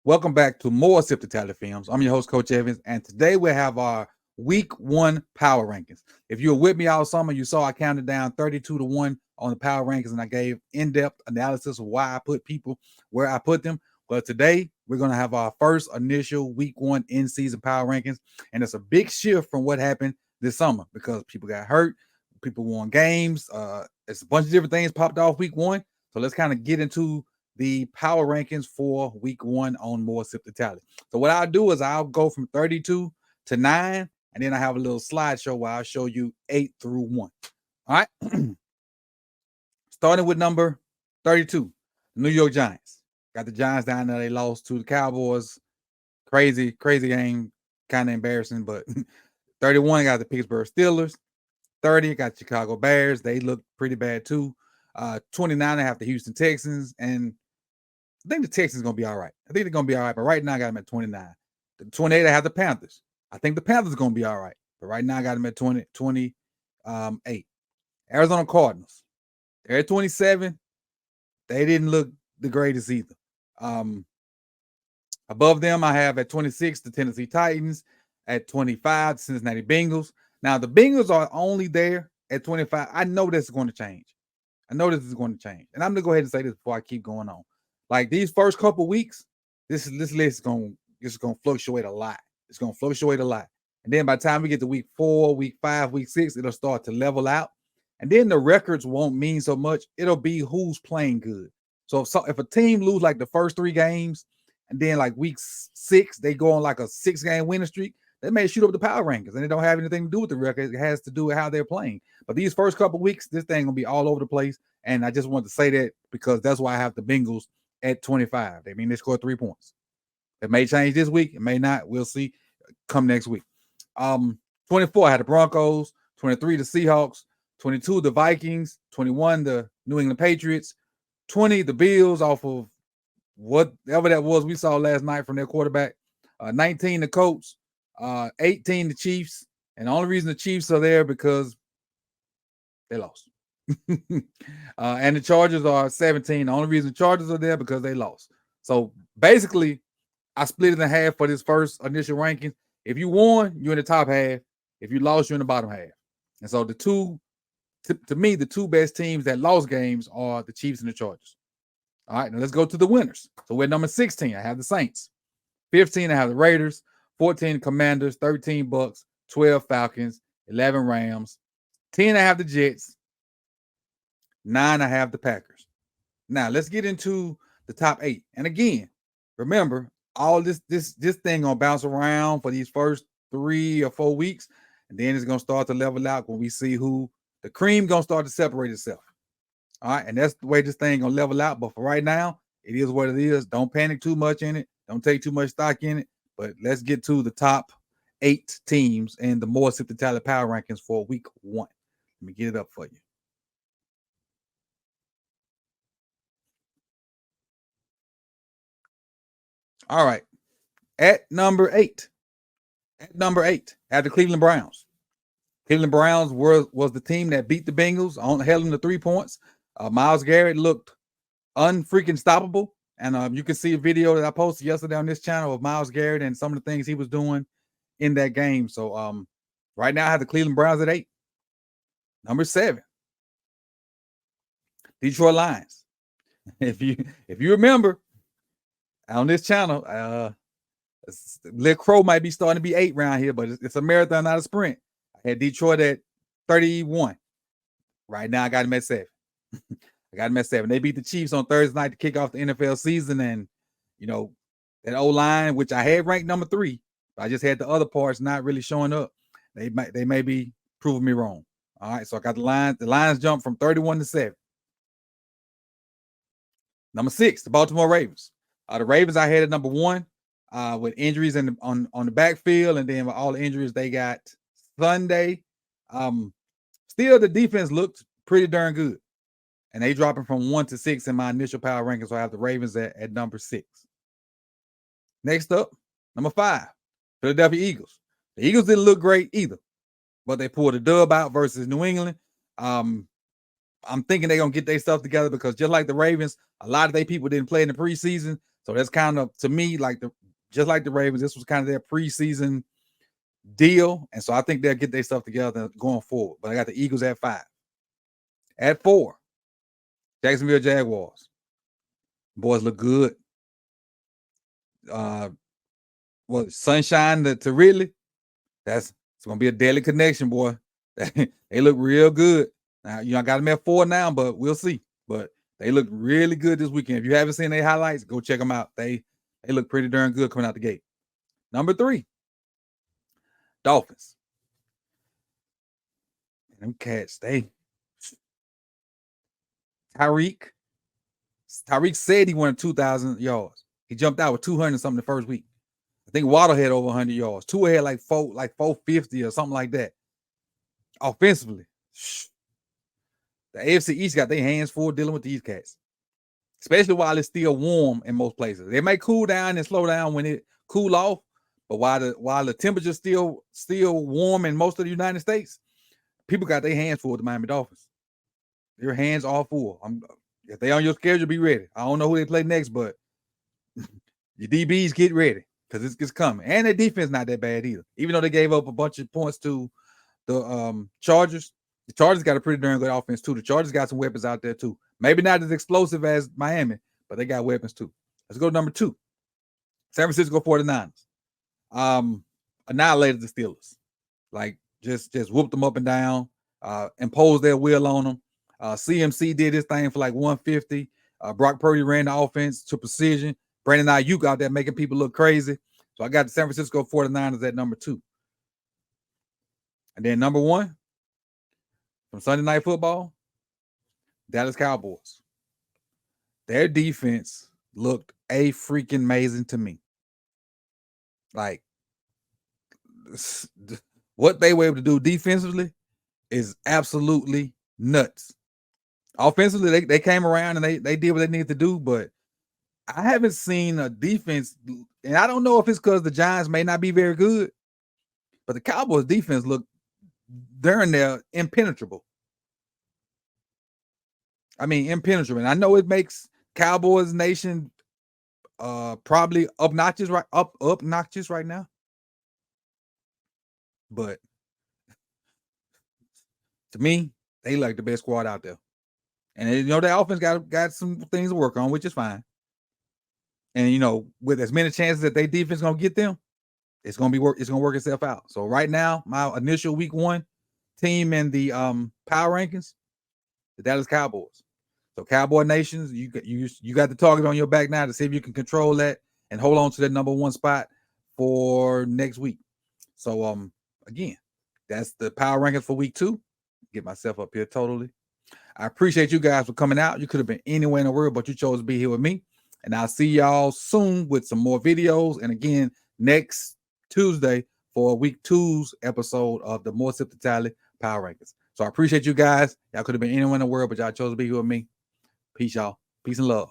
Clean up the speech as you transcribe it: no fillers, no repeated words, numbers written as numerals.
Welcome back to more Sip the Tally Films. I'm your host, Coach Evans, and today we have our Week 1 Power Rankings. If you were with me all summer, you saw I counted down 32-1 on the Power Rankings, and I gave in-depth analysis of why I put people where I put them. But today, we're going to have our first initial Week 1 in-season Power Rankings, and it's a big shift from what happened this summer because people got hurt, people won games. It's a bunch of different things popped off Week 1. So let's kind of get into the power rankings for Week 1 on more Sip the Tally. So what I'll do is I'll go from 32 to 9, and then I have a little slideshow where I'll show you 8 through 1. All right. Starting with number 32, the New York Giants. Got the Giants down there. They lost to the Cowboys. Crazy game. Kind of embarrassing, but 31 got the Pittsburgh Steelers. 30 got the Chicago Bears. They look pretty bad too. 29 I have the Houston Texans, and I think the Texans going to be all right. I think they're going to be all right, but right now I got them at 29. The 28 I have the Panthers. I think the Panthers are going to be all right, but right now I got them at 28. Arizona Cardinals. They're at 27. They didn't look the greatest either. Above them, I have at 26 the Tennessee Titans, at 25 the Cincinnati Bengals. Now, the Bengals are only there at 25. I know this is going to change. And I'm going to go ahead and say this before I keep going on. Like these first couple weeks, this list is going to fluctuate a lot. It's going to fluctuate a lot. And then by the time we get to week 4, week 5, week 6, it'll start to level out. And then the records won't mean so much. It'll be who's playing good. So if a team lose like the first 3 games, and then like week 6, they go on like a 6-game winning streak, they may shoot up the power rankings, and it don't have anything to do with the record. It has to do with how they're playing. But these first couple weeks, this thing gonna be all over the place. And I just wanted to say that because that's why I have the Bengals at 25. They mean they scored 3 points. It may change this week. It may not. We'll see come next week. 24, I had the Broncos. 23, the Seahawks. 22, the Vikings. 21, the New England Patriots. 20, the Bills off of whatever that was we saw last night from their quarterback. 19, the Colts. 18, the Chiefs. And the only reason the Chiefs are there because they lost. And the Chargers are 17. The only reason the Chargers are there because they lost. So basically, I split it in half for this first initial ranking. If you won, you're in the top half. If you lost, you're in the bottom half. And so to me, the 2 best teams that lost games are the Chiefs and the Chargers. All right, now let's go to the winners. So we're number 16. I have the Saints. 15, I have the Raiders. 14, Commanders. 13, Bucks. 12, Falcons. 11, Rams. 10, I have the Jets. 9, I have the Packers. Now, let's get into the top 8. And again, remember, all this thing going to bounce around for these first 3 or 4 weeks, and then it's going to start to level out when we see who the cream going to start to separate itself. All right, and that's the way this thing going to level out. But for right now, it is what it is. Don't panic too much in it. Don't take too much stock in it. But let's get to the top 8 teams and the more Sip the Tally power rankings for week 1. Let me get it up for you. All right. At number 8, I have the Cleveland Browns. Cleveland Browns was the team that beat the Bengals, held them to 3 points. Myles Garrett looked unfreaking stoppable. And you can see a video that I posted yesterday on this channel of Myles Garrett and some of the things he was doing in that game. So right now I have the Cleveland Browns at 8. Number 7, Detroit Lions. If you remember on this channel, Lil Crow might be starting to be 8 around here, but it's a marathon, not a sprint. I had Detroit at 31. Right now I got him at 7. They beat the Chiefs on Thursday night to kick off the NFL season. And, that O-line, which I had ranked number 3, I just had the other parts not really showing up. They may be proving me wrong. All right, so I got the Lions. The Lions jumped from 31 to 7. Number 6, the Baltimore Ravens. The Ravens I had at number 1 with injuries on the backfield, and then with all the injuries they got Sunday. Still, the defense looked pretty darn good. And they dropping from 1 to 6 in my initial power rankings. So I have the Ravens at number 6. Next up, number 5, Philadelphia Eagles. The Eagles didn't look great either, but they pulled a dub out versus New England. I'm thinking they're going to get their stuff together because just like the Ravens, a lot of their people didn't play in the preseason. So that's kind of, to me, like just like the Ravens, this was kind of their preseason deal. And so I think they'll get their stuff together going forward. But I got the Eagles at 5. At 4, Jacksonville Jaguars. Boys look good. Sunshine to Ridley. It's gonna be a deadly connection, boy. They look real good. Now, I got them at 4 now, but we'll see. But they look really good this weekend. If you haven't seen their highlights, go check them out. They look pretty darn good coming out the gate. Number 3, Dolphins. Them cats, Tyreek said he wanted 2,000 yards. He jumped out with 200 something the first week. I think Waddle had over 100 yards. Tua had like 450 or something like that. Offensively, the AFC East got their hands full dealing with these cats, especially while it's still warm in most places. They may cool down and slow down when it cool off, but while the temperature's still warm in most of the United States, people got their hands full with the Miami Dolphins. Their hands are full. If they on your schedule, be ready. I don't know who they play next, but your DBs get ready because it's coming. And their defense not that bad either. Even though they gave up a bunch of points to the Chargers, the Chargers got a pretty darn good offense too. The Chargers got some weapons out there too. Maybe not as explosive as Miami, but they got weapons too. Let's go to number 2. San Francisco 49ers. Annihilated the Steelers. Like just whooped them up and down, imposed their will on them. CMC did his thing for like 150. Brock Purdy ran the offense to precision. Brandon Ayuk out there making people look crazy. So I got the San Francisco 49ers at number 2. And then number 1 from Sunday Night Football, Dallas Cowboys. Their defense looked freaking amazing to me. Like, what they were able to do defensively is absolutely nuts. Offensively, they came around and they did what they needed to do, but I haven't seen a defense, and I don't know if it's because the Giants may not be very good, but the Cowboys defense looked during there impenetrable. I mean, impenetrable. And I know it makes Cowboys Nation probably obnoxious right now. But to me, they like the best squad out there. And their offense got some things to work on, which is fine. And with as many chances that their defense gonna get them, it's gonna work itself out. So right now, my initial week 1 team in the power rankings, the Dallas Cowboys. So Cowboy Nations, you got the target on your back now to see if you can control that and hold on to that number 1 spot for next week. So again, that's the power rankings for week 2. Get myself up here totally. I appreciate you guys for coming out. You could have been anywhere in the world, but you chose to be here with me. And I'll see y'all soon with some more videos. And again, next Tuesday for week 2's episode of the More Sip to Tally Power Rankings. So I appreciate you guys. Y'all could have been anywhere in the world, but y'all chose to be here with me. Peace, y'all. Peace and love.